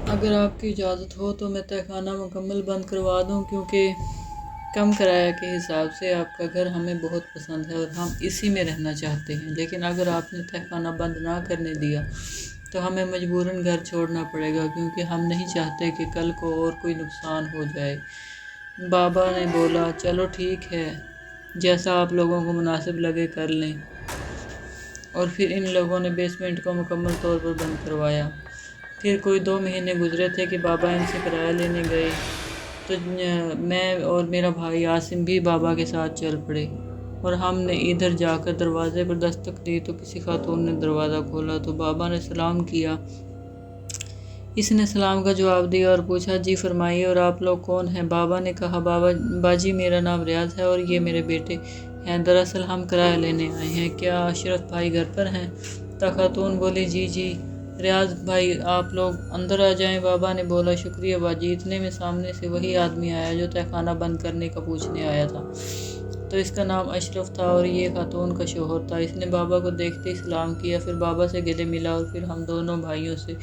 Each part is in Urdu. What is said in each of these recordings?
اگر آپ کی اجازت ہو تو میں تہخانہ مکمل بند کروا دوں، کیونکہ کم کرایہ کے حساب سے آپ کا گھر ہمیں بہت پسند ہے اور ہم اسی میں رہنا چاہتے ہیں، لیکن اگر آپ نے تہخانہ بند نہ کرنے دیا تو ہمیں مجبوراً گھر چھوڑنا پڑے گا، کیونکہ ہم نہیں چاہتے کہ کل کو اور کوئی نقصان ہو جائے۔ بابا نے بولا چلو ٹھیک ہے، جیسا آپ لوگوں کو مناسب لگے کر لیں، اور پھر ان لوگوں نے بیسمنٹ کو مکمل طور پر بند کروایا۔ پھر کوئی 2 مہینے گزرے تھے کہ بابا ان سے کرایہ لینے گئے، تو میں اور میرا بھائی عاصم بھی بابا کے ساتھ چل پڑے، اور ہم نے ادھر جا کر دروازے پر دستک دی تو کسی خاتون نے دروازہ کھولا تو بابا نے سلام کیا۔ اس نے سلام کا جواب دیا اور پوچھا جی فرمائیے اور آپ لوگ کون ہیں؟ بابا نے کہا باجی میرا نام ریاض ہے اور یہ میرے بیٹے ہیں، دراصل ہم کرایہ لینے آئے ہیں، کیا اشرف بھائی گھر پر ہیں؟ تو خاتون بولی جی ریاض بھائی آپ لوگ اندر آ جائیں۔ بابا نے بولا شکریہ باجی۔ اتنے میں سامنے سے وہی آدمی آیا جو تہخانہ بند کرنے کا پوچھنے آیا تھا، تو اس کا نام اشرف تھا اور یہ خاتون کا شوہر تھا۔ اس نے بابا کو دیکھتے ہی سلام کیا، پھر بابا سے گلے ملا اور پھر ہم دونوں بھائیوں سے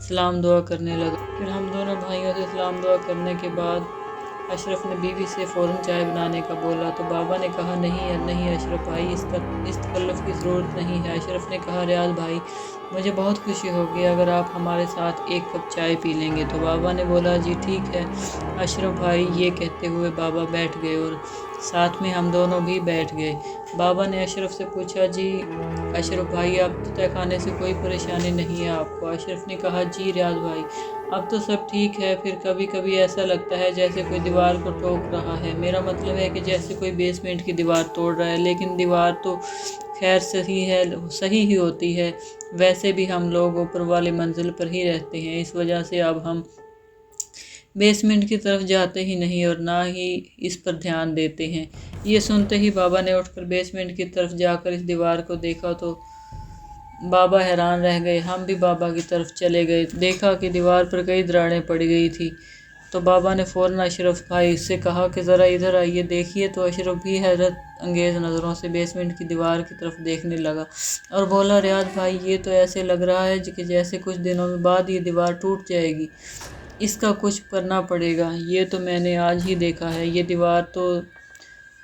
سلام دعا کرنے کے بعد اشرف نے بیوی سے فوراً چائے بنانے کا بولا، تو بابا نے کہا نہیں اشرف بھائی، اس تکلف کی ضرورت نہیں ہے۔ اشرف نے کہا ریاض بھائی مجھے بہت خوشی ہوگی اگر آپ ہمارے ساتھ ایک کپ چائے پی لیں گے، تو بابا نے بولا جی ٹھیک ہے اشرف بھائی۔ یہ کہتے ہوئے بابا بیٹھ گئے اور ساتھ میں ہم دونوں بھی بیٹھ گئے۔ بابا نے اشرف سے پوچھا جی اشرف بھائی اب تو تہخانے سے کوئی پریشانی نہیں ہے آپ کو؟ اشرف نے کہا جی ریاض بھائی اب تو سب ٹھیک ہے، پھر کبھی کبھی ایسا لگتا ہے جیسے کوئی دیوار کو ٹوک رہا ہے، میرا مطلب ہے کہ جیسے کوئی بیسمنٹ کی دیوار توڑ رہا ہے، لیکن دیوار تو خیر صحیح ہی ہوتی ہے، ویسے بھی ہم لوگ اوپر والی منزل پر ہی رہتے ہیں، اس وجہ سے اب ہم بیسمنٹ کی طرف جاتے ہی نہیں اور نہ ہی اس پر دھیان دیتے ہیں۔ یہ سنتے ہی بابا نے اٹھ کر بیسمنٹ کی طرف جا کر اس دیوار کو دیکھا تو بابا حیران رہ گئے۔ ہم بھی بابا کی طرف چلے گئے، دیکھا کہ دیوار پر کئی دراڑیں پڑ گئی تھی، تو بابا نے فوراً اشرف بھائی سے کہا کہ ذرا ادھر آئیے دیکھیے، تو اشرف بھی حیرت انگیز نظروں سے بیسمنٹ کی دیوار کی طرف دیکھنے لگا اور بولا ریاض بھائی یہ تو ایسے لگ رہا ہے کہ جیسے کچھ دنوں میں بعد یہ دیوار ٹوٹ جائے گی، اس کا کچھ کرنا پڑے گا، یہ تو میں نے آج ہی دیکھا ہے، یہ دیوار تو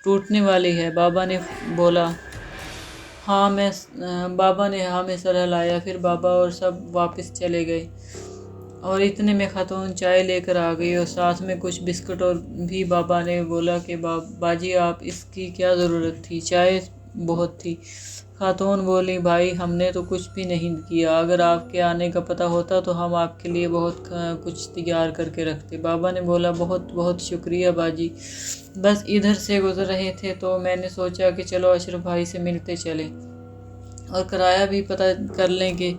ٹوٹنے والی ہے۔ بابا نے بولا ہاں میں سر ہلایا، پھر بابا اور سب واپس چلے گئے اور اتنے میں خاتون چائے لے کر آ گئی اور ساتھ میں کچھ بسکٹ، اور بھی بابا نے بولا کہ باجی آپ اس کی کیا ضرورت تھی، چائے بہت تھی۔ خاتون بولی بھائی ہم نے تو کچھ بھی نہیں کیا، اگر آپ کے آنے کا پتہ ہوتا تو ہم آپ کے لیے بہت کچھ تیار کر کے رکھتے۔ بابا نے بولا بہت بہت شکریہ باجی، بس ادھر سے گزر رہے تھے تو میں نے سوچا کہ چلو اشرف بھائی سے ملتے چلیں اور کرایہ بھی پتہ کر لیں گے،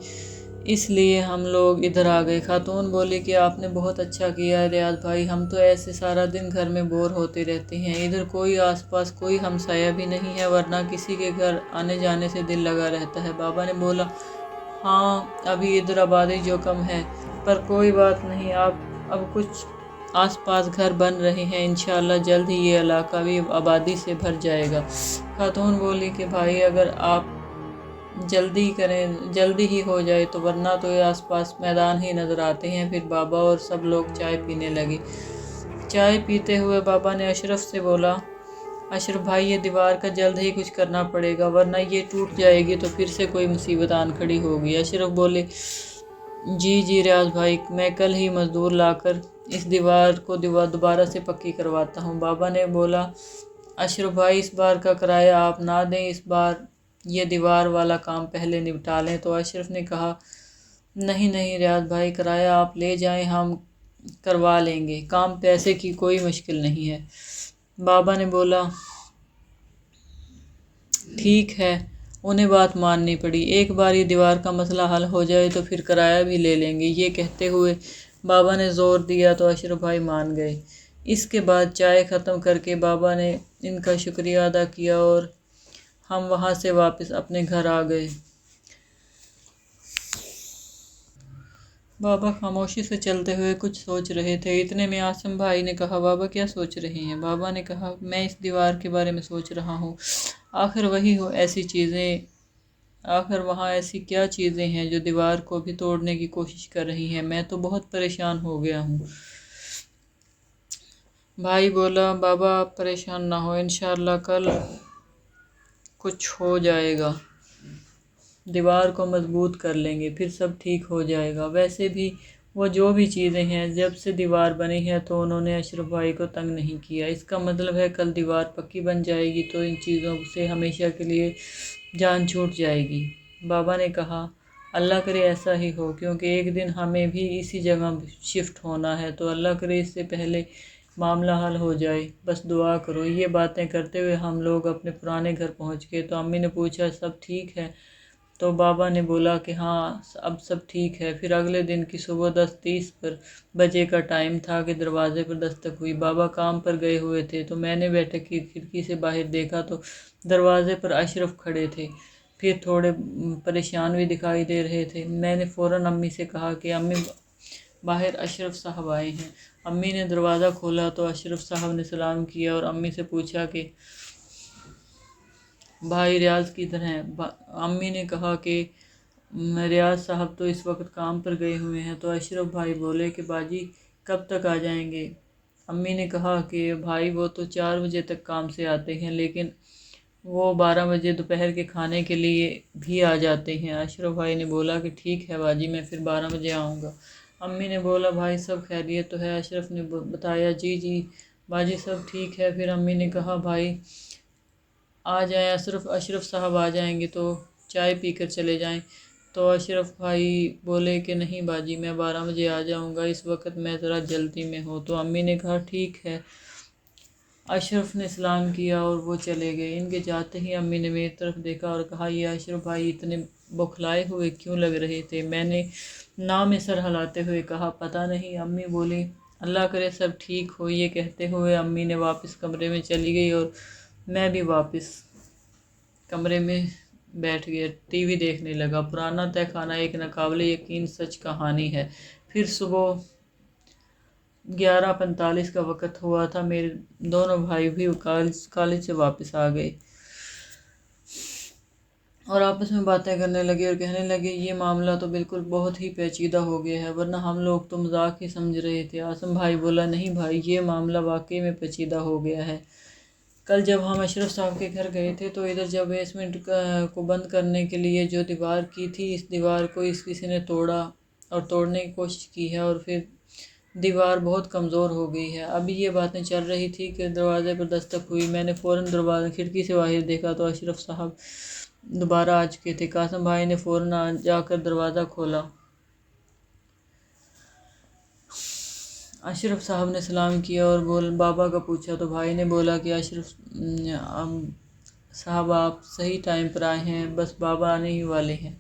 اس لیے ہم لوگ ادھر آ گئے۔ خاتون بولی کہ آپ نے بہت اچھا کیا ریاض بھائی، ہم تو ایسے سارا دن گھر میں بور ہوتے رہتے ہیں، ادھر کوئی آس پاس کوئی ہمسایہ بھی نہیں ہے، ورنہ کسی کے گھر آنے جانے سے دل لگا رہتا ہے۔ بابا نے بولا ہاں ابھی ادھر آبادی جو کم ہے، پر کوئی بات نہیں، اب کچھ آس پاس گھر بن رہے ہیں، انشاءاللہ جلد ہی یہ علاقہ بھی آبادی سے بھر جائے گا۔ خاتون بولی کہ بھائی اگر آپ جلدی ہی ہو جائے تو، ورنہ تو یہ آس پاس میدان ہی نظر آتے ہیں۔ پھر بابا اور سب لوگ چائے پینے لگے۔ چائے پیتے ہوئے بابا نے اشرف سے بولا اشرف بھائی یہ دیوار کا جلد ہی کچھ کرنا پڑے گا، ورنہ یہ ٹوٹ جائے گی تو پھر سے کوئی مصیبت آن کھڑی ہوگی۔ اشرف بولے جی ریاض بھائی میں کل ہی مزدور لا کر اس دیوار کو دوبارہ سے پکی کرواتا ہوں۔ بابا نے بولا اشرف بھائی اس بار کا کرایہ آپ نہ دیں، اس بار یہ دیوار والا کام پہلے نپٹا لیں، تو اشرف نے کہا نہیں ریاض بھائی کرایہ آپ لے جائیں، ہم کروا لیں گے، کام پیسے کی کوئی مشکل نہیں ہے۔ بابا نے بولا ٹھیک ہے، انہیں بات ماننی پڑی، ایک بار یہ دیوار کا مسئلہ حل ہو جائے تو پھر کرایہ بھی لے لیں گے۔ یہ کہتے ہوئے بابا نے زور دیا تو اشرف بھائی مان گئے۔ اس کے بعد چائے ختم کر کے بابا نے ان کا شکریہ ادا کیا اور ہم وہاں سے واپس اپنے گھر آ گئے۔ بابا خاموشی سے چلتے ہوئے کچھ سوچ رہے تھے، اتنے میں عاصم بھائی نے کہا بابا کیا سوچ رہے ہیں؟ بابا نے کہا میں اس دیوار کے بارے میں سوچ رہا ہوں، آخر وہی ایسی چیزیں آخر وہاں ایسی کیا چیزیں ہیں جو دیوار کو بھی توڑنے کی کوشش کر رہی ہیں؟ میں تو بہت پریشان ہو گیا ہوں۔ بھائی بولا، بابا آپ پریشان نہ ہو، انشاءاللہ کل کچھ ہو جائے گا، دیوار کو مضبوط کر لیں گے، پھر سب ٹھیک ہو جائے گا۔ ویسے بھی وہ جو بھی چیزیں ہیں، جب سے دیوار بنی ہے تو انہوں نے اشرف بھائی کو تنگ نہیں کیا۔ اس کا مطلب ہے کل دیوار پکی بن جائے گی تو ان چیزوں سے ہمیشہ کے لیے جان چھوٹ جائے گی۔ بابا نے کہا، اللہ کرے ایسا ہی ہو، کیونکہ ایک دن ہمیں بھی اسی جگہ شفٹ ہونا ہے، تو اللہ کرے اس سے پہلے معاملہ حل ہو جائے، بس دعا کرو۔ یہ باتیں کرتے ہوئے ہم لوگ اپنے پرانے گھر پہنچ گئے تو امی نے پوچھا، سب ٹھیک ہے؟ تو بابا نے بولا کہ ہاں اب سب ٹھیک ہے۔ پھر اگلے دن کی صبح 10:30 بجے کا ٹائم تھا کہ دروازے پر دستک ہوئی۔ بابا کام پر گئے ہوئے تھے تو میں نے بیٹھک کی کھڑکی سے باہر دیکھا تو دروازے پر اشرف کھڑے تھے، پھر تھوڑے پریشان بھی دکھائی دے رہے تھے۔ میں نے فوراً امی سے کہا کہ امی باہر اشرف صاحب آئے ہیں۔ امی نے دروازہ کھولا تو اشرف صاحب نے سلام کیا اور امی سے پوچھا کہ بھائی ریاض کدھر ہیں؟ امی نے کہا کہ ریاض صاحب تو اس وقت کام پر گئے ہوئے ہیں۔ تو اشرف بھائی بولے کہ باجی کب تک آ جائیں گے؟ امی نے کہا کہ بھائی وہ تو 4 بجے تک کام سے آتے ہیں، لیکن وہ 12 بجے دوپہر کے کھانے کے لیے بھی آ جاتے ہیں۔ اشرف بھائی نے بولا کہ ٹھیک ہے باجی، میں پھر 12 بجے آؤں گا۔ امی نے بولا، بھائی سب خیریت تو ہے؟ اشرف نے بتایا، جی جی باجی سب ٹھیک ہے۔ پھر امی نے کہا، بھائی آ جائیں، اشرف صاحب آ جائیں گے تو چائے پی کر چلے جائیں۔ تو اشرف بھائی بولے کہ نہیں باجی میں 12 بجے آ جاؤں گا، اس وقت میں ذرا جلدی میں ہوں۔ تو امی نے کہا ٹھیک ہے۔ اشرف نے سلام کیا اور وہ چلے گئے۔ ان کے جاتے ہی امی نے میری طرف دیکھا اور کہا، یہ اشرف بھائی اتنے بوکھلائے ہوئے کیوں لگ رہے تھے؟ میں نے ناؤ میں سر ہلاتے ہوئے کہا، پتہ نہیں۔ امی بولی، اللہ کرے سب ٹھیک ہو۔ یہ کہتے ہوئے امی نے واپس کمرے میں چلی گئی اور میں بھی واپس کمرے میں بیٹھ گیا، ٹی وی دیکھنے لگا۔ پرانا تہہ خانہ ایک ناقابل یقین سچ کہانی ہے۔ پھر صبح 11:45 کا وقت ہوا تھا۔ میرے دونوں بھائی بھی کالج سے واپس آ گئے اور آپس میں باتیں کرنے لگے اور کہنے لگے، یہ معاملہ تو بالکل بہت ہی پیچیدہ ہو گیا ہے، ورنہ ہم لوگ تو مذاق ہی سمجھ رہے تھے۔ عاصم بھائی بولا، نہیں بھائی یہ معاملہ واقعی میں پیچیدہ ہو گیا ہے۔ کل جب ہم اشرف صاحب کے گھر گئے تھے تو ادھر جب بیسمنٹ کو بند کرنے کے لیے جو دیوار کی تھی، اس دیوار کو کسی نے توڑا اور توڑنے کی کوشش کی ہے اور پھر دیوار بہت کمزور ہو گئی ہے۔ ابھی یہ باتیں چل رہی تھی کہ دروازے پر دستک ہوئی۔ میں نے فوراً کھڑکی سے باہر دیکھا تو اشرف صاحب دوبارہ آ چکے تھے۔ قاسم بھائی نے فوراً جا کر دروازہ کھولا۔ اشرف صاحب نے سلام کیا اور بابا کا پوچھا تو بھائی نے بولا کہ اشرف صاحب آپ صحیح ٹائم پر آئے ہیں، بس بابا آنے ہی والے ہیں،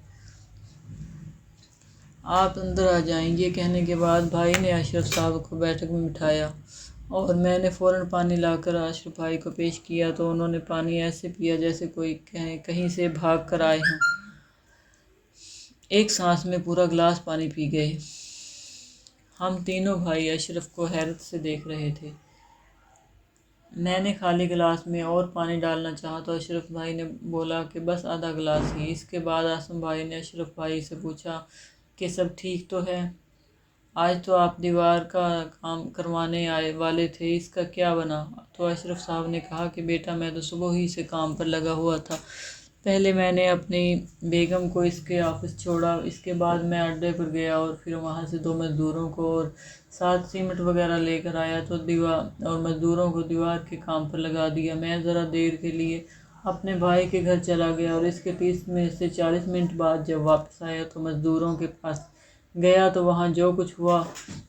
آپ اندر آ جائیں۔ یہ کہنے کے بعد بھائی نے اشرف صاحب کو بیٹھک میں بٹھایا اور میں نے فوراً پانی لا کر اشرف بھائی کو پیش کیا تو انہوں نے پانی ایسے پیا جیسے کوئی کہیں سے بھاگ کر آئے ہوں۔ ایک سانس میں پورا گلاس پانی پی گئے۔ ہم تینوں بھائی اشرف کو حیرت سے دیکھ رہے تھے۔ میں نے خالی گلاس میں اور پانی ڈالنا چاہا تو اشرف بھائی نے بولا کہ بس آدھا گلاس ہی۔ اس کے بعد عاصم بھائی نے اشرف بھائی سے پوچھا کہ سب ٹھیک تو ہے؟ آج تو آپ دیوار کا کام کروانے والے تھے، اس کا کیا بنا؟ تو اشرف صاحب نے کہا کہ بیٹا میں تو صبح ہی سے کام پر لگا ہوا تھا۔ پہلے میں نے اپنی بیگم کو اس کے آفس چھوڑا، اس کے بعد میں اڈے پر گیا اور پھر وہاں سے 2 مزدوروں کو اور ساتھ سیمنٹ وغیرہ لے کر آیا تو اور مزدوروں کو دیوار کے کام پر لگا دیا۔ میں ذرا دیر کے لیے اپنے بھائی کے گھر چلا گیا اور اس کے 30 میں سے 40 منٹ بعد جب واپس آیا تو مزدوروں کے پاس گیا تو وہاں جو کچھ ہوا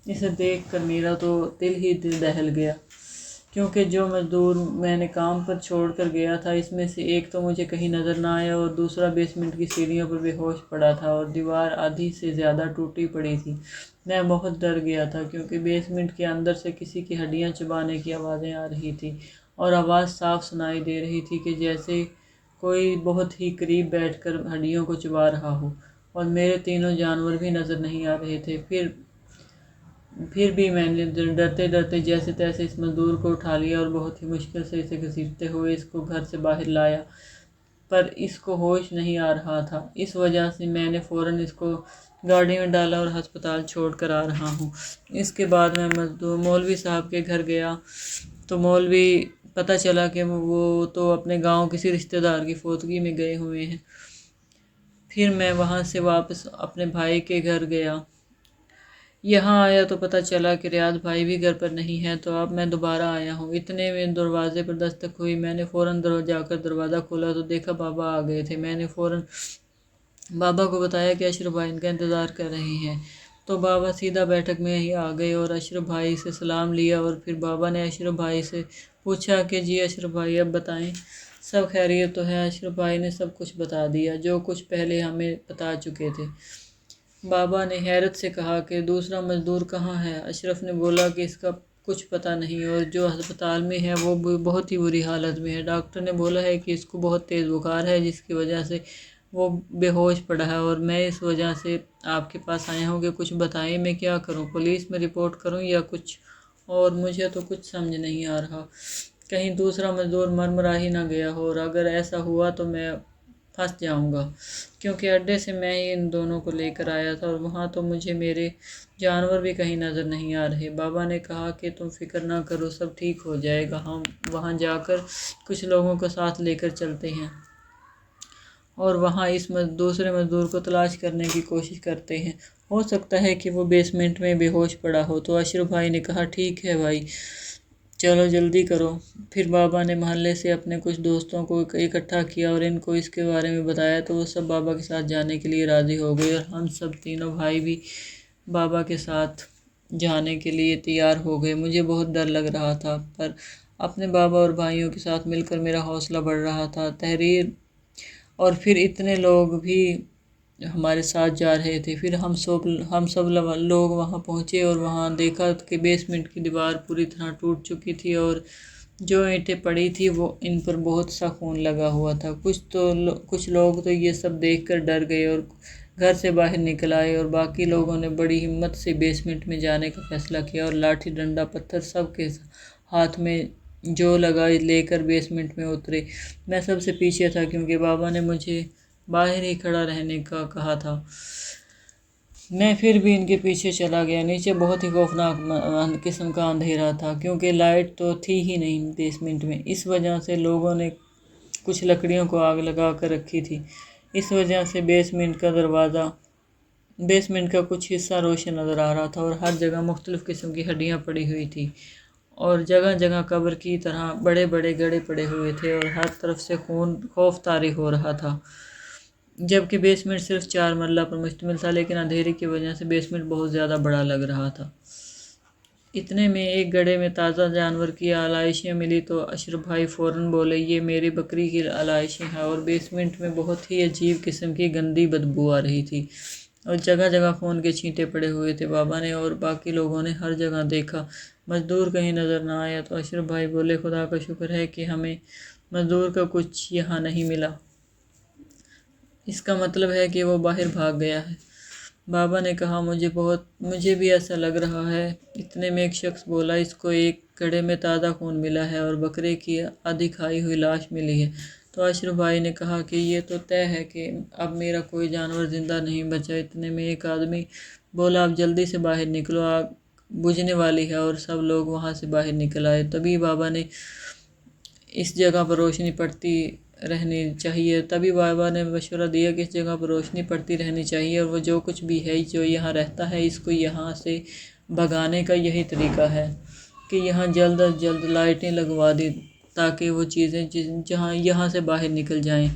اسے دیکھ کر میرا تو دل دہل گیا، کیونکہ جو مزدور میں نے کام پر چھوڑ کر گیا تھا اس میں سے ایک تو مجھے کہیں نظر نہ آیا اور دوسرا بیسمنٹ کی سیڑھیوں پر بے ہوش پڑا تھا اور دیوار آدھی سے زیادہ ٹوٹی پڑی تھی۔ میں بہت ڈر گیا تھا کیونکہ بیسمنٹ کے اندر سے کسی کی ہڈیاں چبانے کی آوازیں آ رہی تھیں اور آواز صاف سنائی دے رہی تھی کہ جیسے کوئی بہت ہی قریب بیٹھ کر ہڈیوں کو چبا رہا ہو، اور میرے تینوں جانور بھی نظر نہیں آ رہے تھے۔ پھر بھی میں نے ڈرتے ڈرتے جیسے تیسے اس مزدور کو اٹھا لیا اور بہت ہی مشکل سے اسے گھسیٹتے ہوئے اس کو گھر سے باہر لایا۔ پر اس کو ہوش نہیں آ رہا تھا۔ اس وجہ سے میں نے فوراً اس کو گاڑی میں ڈالا اور ہسپتال چھوڑ کر آ رہا ہوں۔ اس کے بعد میں مولوی صاحب کے گھر گیا تو مولوی پتہ چلا کہ وہ تو اپنے گاؤں کسی رشتہ دار کی فوتگی میں گئے ہوئے ہیں۔ پھر میں وہاں سے واپس اپنے بھائی کے گھر گیا۔ یہاں آیا تو پتہ چلا کہ ریاض بھائی بھی گھر پر نہیں ہے، تو اب میں دوبارہ آیا ہوں۔ اتنے میں دروازے پر دستک ہوئی۔ میں نے فوراً جا کر دروازہ کھولا تو دیکھا بابا آ گئے تھے۔ میں نے فوراً بابا کو بتایا کہ اشرف بھائی ان کا انتظار کر رہے ہیں، تو بابا سیدھا بیٹھک میں ہی آ گئے اور اشرف بھائی سے سلام لیا، اور پھر بابا نے اشرف بھائی سے پوچھا کہ جی اشرف بھائی اب بتائیں سب خیریت تو ہے؟ اشرف بھائی نے سب کچھ بتا دیا جو کچھ پہلے ہمیں بتا چکے تھے۔ بابا نے حیرت سے کہا کہ دوسرا مزدور کہاں ہے؟ اشرف نے بولا کہ اس کا کچھ پتہ نہیں، اور جو ہسپتال میں ہے وہ بہت ہی بری حالت میں ہے۔ ڈاکٹر نے بولا ہے کہ اس کو بہت تیز بخار ہے، جس کی وجہ سے وہ بے ہوش پڑا ہے، اور میں اس وجہ سے آپ کے پاس آیا ہوں کہ کچھ بتائیں میں کیا کروں، پولیس میں رپورٹ کروں یا کچھ اور؟ مجھے تو کچھ سمجھ نہیں آ رہا، کہیں دوسرا مزدور مر مرا ہی نہ گیا ہو، اور اگر ایسا ہوا تو میں پھنس جاؤں گا، کیونکہ اڈے سے میں ہی ان دونوں کو لے کر آیا تھا، اور وہاں تو مجھے میرے جانور بھی کہیں نظر نہیں آ رہے۔ بابا نے کہا کہ تم فکر نہ کرو، سب ٹھیک ہو جائے گا، ہم وہاں جا کر کچھ لوگوں کو ساتھ لے کر چلتے ہیں اور وہاں اس دوسرے مزدور کو تلاش کرنے کی کوشش کرتے ہیں، ہو سکتا ہے کہ وہ بیسمنٹ میں بے ہوش پڑا ہو۔ تو اشرف بھائی نے کہا ٹھیک ہے بھائی، چلو جلدی کرو۔ پھر بابا نے محلے سے اپنے کچھ دوستوں کو اکٹھا کیا اور ان کو اس کے بارے میں بتایا، تو وہ سب بابا کے ساتھ جانے کے لیے راضی ہو گئے، اور ہم سب تینوں بھائی بھی بابا کے ساتھ جانے کے لیے تیار ہو گئے۔ مجھے بہت ڈر لگ رہا تھا، پر اپنے بابا اور بھائیوں کے ساتھ مل کر میرا حوصلہ بڑھ رہا تھا۔ تحریر اور پھر اتنے لوگ بھی ہمارے ساتھ جا رہے تھے۔ پھر ہم سب لوگ وہاں پہنچے اور وہاں دیکھا کہ بیسمنٹ کی دیوار پوری طرح ٹوٹ چکی تھی، اور جو اینٹیں پڑی تھی وہ ان پر بہت سا خون لگا ہوا تھا۔ کچھ لوگ تو یہ سب دیکھ کر ڈر گئے اور گھر سے باہر نکل آئے، اور باقی لوگوں نے بڑی ہمت سے بیسمنٹ میں جانے کا فیصلہ کیا، اور لاٹھی ڈنڈا پتھر سب کے ہاتھ میں جو لگا لے کر بیسمنٹ میں اترے۔ میں سب سے پیچھے تھا کیونکہ بابا نے مجھے باہر ہی کھڑا رہنے کا کہا تھا۔ میں پھر بھی ان کے پیچھے چلا گیا۔ نیچے بہت ہی خوفناک قسم کا اندھیرا تھا، کیونکہ لائٹ تو تھی ہی نہیں بیسمنٹ میں، اس وجہ سے لوگوں نے کچھ لکڑیوں کو آگ لگا کر رکھی تھی، اس وجہ سے بیسمنٹ کا کچھ حصہ روشن نظر آ رہا تھا، اور ہر جگہ مختلف قسم کی ہڈیاں پڑی ہوئی تھی، اور جگہ جگہ قبر کی طرح بڑے بڑے گڑھے پڑے ہوئے تھے، اور ہر طرف سے خون خوف طاری ہو رہا تھا۔ جبکہ بیسمنٹ صرف 4 مرلہ پر مشتمل تھا، لیکن اندھیرے کی وجہ سے بیسمنٹ بہت زیادہ بڑا لگ رہا تھا۔ اتنے میں ایک گڑھے میں تازہ جانور کی آلائشیں ملی، تو اشرف بھائی فوراً بولے یہ میری بکری کی آلائشیں ہیں، اور بیسمنٹ میں بہت ہی عجیب قسم کی گندی بدبو آ رہی تھی، اور جگہ جگہ خون کے چھینٹے پڑے ہوئے تھے۔ بابا نے اور باقی لوگوں نے ہر جگہ دیکھا، مزدور کہیں نظر نہ آیا، تو اشرف بھائی بولے خدا کا شکر ہے کہ ہمیں مزدور کا کچھ یہاں نہیں ملا، اس کا مطلب ہے کہ وہ باہر بھاگ گیا ہے۔ بابا نے کہا مجھے بھی ایسا لگ رہا ہے۔ اتنے میں ایک شخص بولا اس کو ایک گڑھے میں تازہ خون ملا ہے، اور بکرے کی آدھی کھائی ہوئی لاش ملی ہے۔ تو اشرف بھائی نے کہا کہ یہ تو طے ہے کہ اب میرا کوئی جانور زندہ نہیں بچا۔ اتنے میں ایک آدمی بولا اب جلدی سے باہر نکلو، آگ بجھنے والی ہے، اور سب لوگ وہاں سے باہر نکل آئے۔ تبھی بابا نے اس جگہ پر روشنی پڑتی رہنی چاہیے، اور وہ جو کچھ بھی ہے جو یہاں رہتا ہے اس کو یہاں سے بھگانے کا یہی طریقہ ہے کہ یہاں جلد از جلد لائٹیں لگوا دیں تاکہ وہ چیزیں یہاں سے باہر نکل جائیں،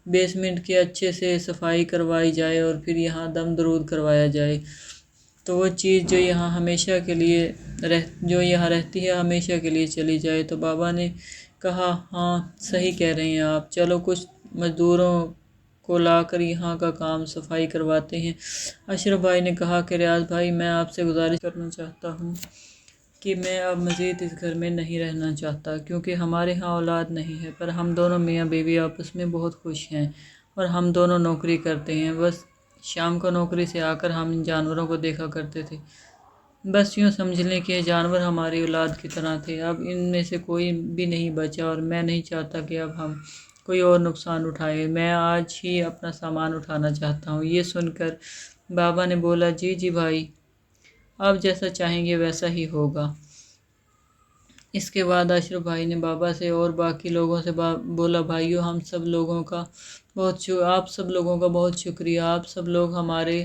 بیسمنٹ کی اچھے سے صفائی کروائی جائے، اور پھر یہاں دم درود کروایا جائے، تو وہ چیز جو یہاں رہتی ہے ہمیشہ کے لیے چلی جائے۔ تو بابا نے کہا ہاں صحیح کہہ رہے ہیں آپ، چلو کچھ مزدوروں کو لا کر یہاں کا کام صفائی کرواتے ہیں۔ اشرف بھائی نے کہا کہ ریاض بھائی میں آپ سے گزارش کرنا چاہتا ہوں کہ میں اب مزید اس گھر میں نہیں رہنا چاہتا، کیونکہ ہمارے ہاں اولاد نہیں ہے، پر ہم دونوں میاں بیوی آپس میں بہت خوش ہیں، اور ہم دونوں نوکری کرتے ہیں، بس شام کو نوکری سے آ کر ہم ان جانوروں کو دیکھا کرتے تھے، بس یوں سمجھ لیں کہ یہ جانور ہماری اولاد کی طرح تھے۔ اب ان میں سے کوئی بھی نہیں بچا، اور میں نہیں چاہتا کہ اب ہم کوئی اور نقصان اٹھائے، میں آج ہی اپنا سامان اٹھانا چاہتا ہوں۔ یہ سن کر بابا نے بولا جی جی بھائی، آپ جیسا چاہیں گے ویسا ہی ہوگا۔ اس کے بعد اشرف بھائی نے بابا سے اور باقی لوگوں سے بولا بھائیو، آپ سب لوگوں کا بہت شکریہ، آپ سب لوگ ہمارے